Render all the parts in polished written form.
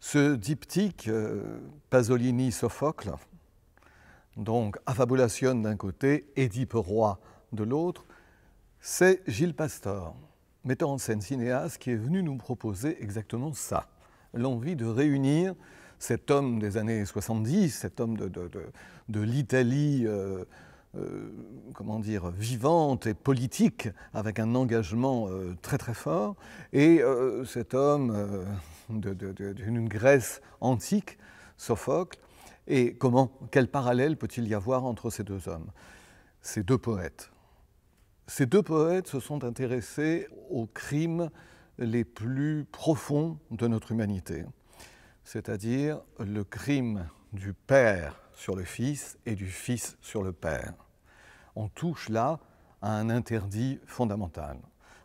Ce diptyque Pasolini-Sophocle, donc Affabulation d'un côté, Édipe roi de l'autre, c'est Gilles Pastor, metteur en scène cinéaste, qui est venu nous proposer exactement ça, l'envie de réunir cet homme des années 70, cet homme de l'Italie comment dire, vivante et politique, avec un engagement très très fort, et cet homme d'une Grèce antique, Sophocle, et quel parallèle peut-il y avoir entre ces deux hommes, ces deux poètes? Ces deux poètes se sont intéressés aux crimes les plus profonds de notre humanité, c'est-à-dire le crime du père sur le fils et du fils sur le père. On touche là à un interdit fondamental.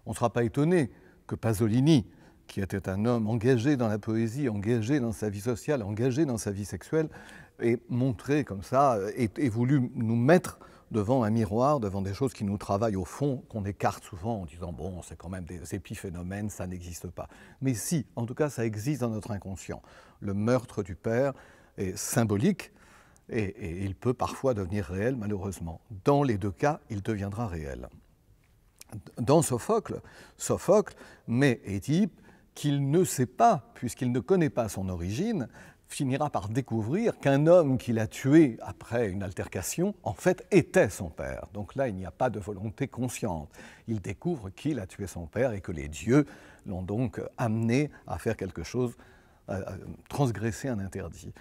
On ne sera pas étonné que Pasolini, qui était un homme engagé dans la poésie, engagé dans sa vie sociale, engagé dans sa vie sexuelle, ait montré comme ça, ait voulu nous mettre devant un miroir, devant des choses qui nous travaillent au fond, qu'on écarte souvent en disant « bon, c'est quand même des épiphénomènes, ça n'existe pas ». Mais si, en tout cas, ça existe dans notre inconscient. Le meurtre du père est symbolique et il peut parfois devenir réel, malheureusement. Dans les deux cas, il deviendra réel. Dans Sophocle met Édipe qu'il ne sait pas, puisqu'il ne connaît pas son origine, finira par découvrir qu'un homme qu'il a tué après une altercation, en fait, était son père. Donc là, il n'y a pas de volonté consciente. Il découvre qu'il a tué son père et que les dieux l'ont donc amené à faire quelque chose, à transgresser un interdit.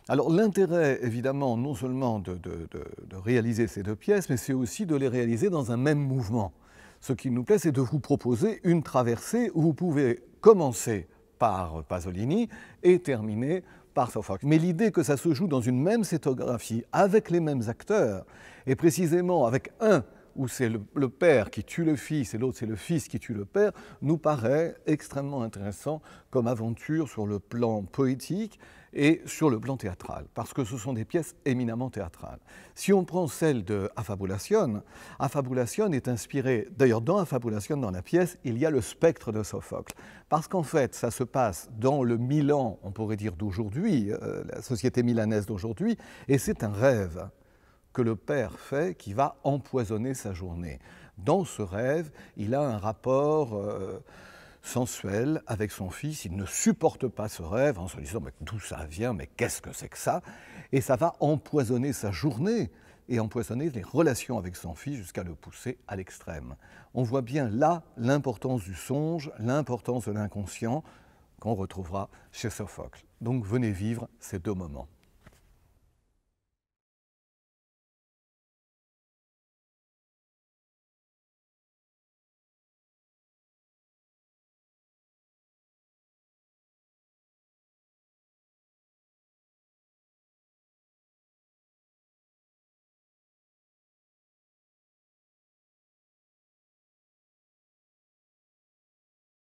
Alors l'intérêt, évidemment, non seulement de réaliser ces deux pièces, mais c'est aussi de les réaliser dans un même mouvement. Ce qui nous plaît, c'est de vous proposer une traversée où vous pouvez commencer par Pasolini et terminer par Sophocle. Mais l'idée que ça se joue dans une même scénographie, avec les mêmes acteurs, et précisément avec un où c'est le père qui tue le fils et l'autre c'est le fils qui tue le père, nous paraît extrêmement intéressant comme aventure sur le plan poétique et sur le plan théâtral, parce que ce sont des pièces éminemment théâtrales. Si on prend celle de Affabulation, Affabulation est inspirée, d'ailleurs dans Affabulation, dans la pièce, il y a le spectre de Sophocle, parce qu'en fait ça se passe dans le Milan, on pourrait dire d'aujourd'hui, la société milanaise d'aujourd'hui, et c'est un rêve que le père fait qui va empoisonner sa journée. Dans ce rêve, il a un rapport sensuel avec son fils, il ne supporte pas ce rêve en se disant « mais d'où ça vient, mais qu'est-ce que c'est que ça ?» Et ça va empoisonner sa journée et empoisonner les relations avec son fils jusqu'à le pousser à l'extrême. On voit bien là l'importance du songe, l'importance de l'inconscient qu'on retrouvera chez Sophocle. Donc venez vivre ces deux moments.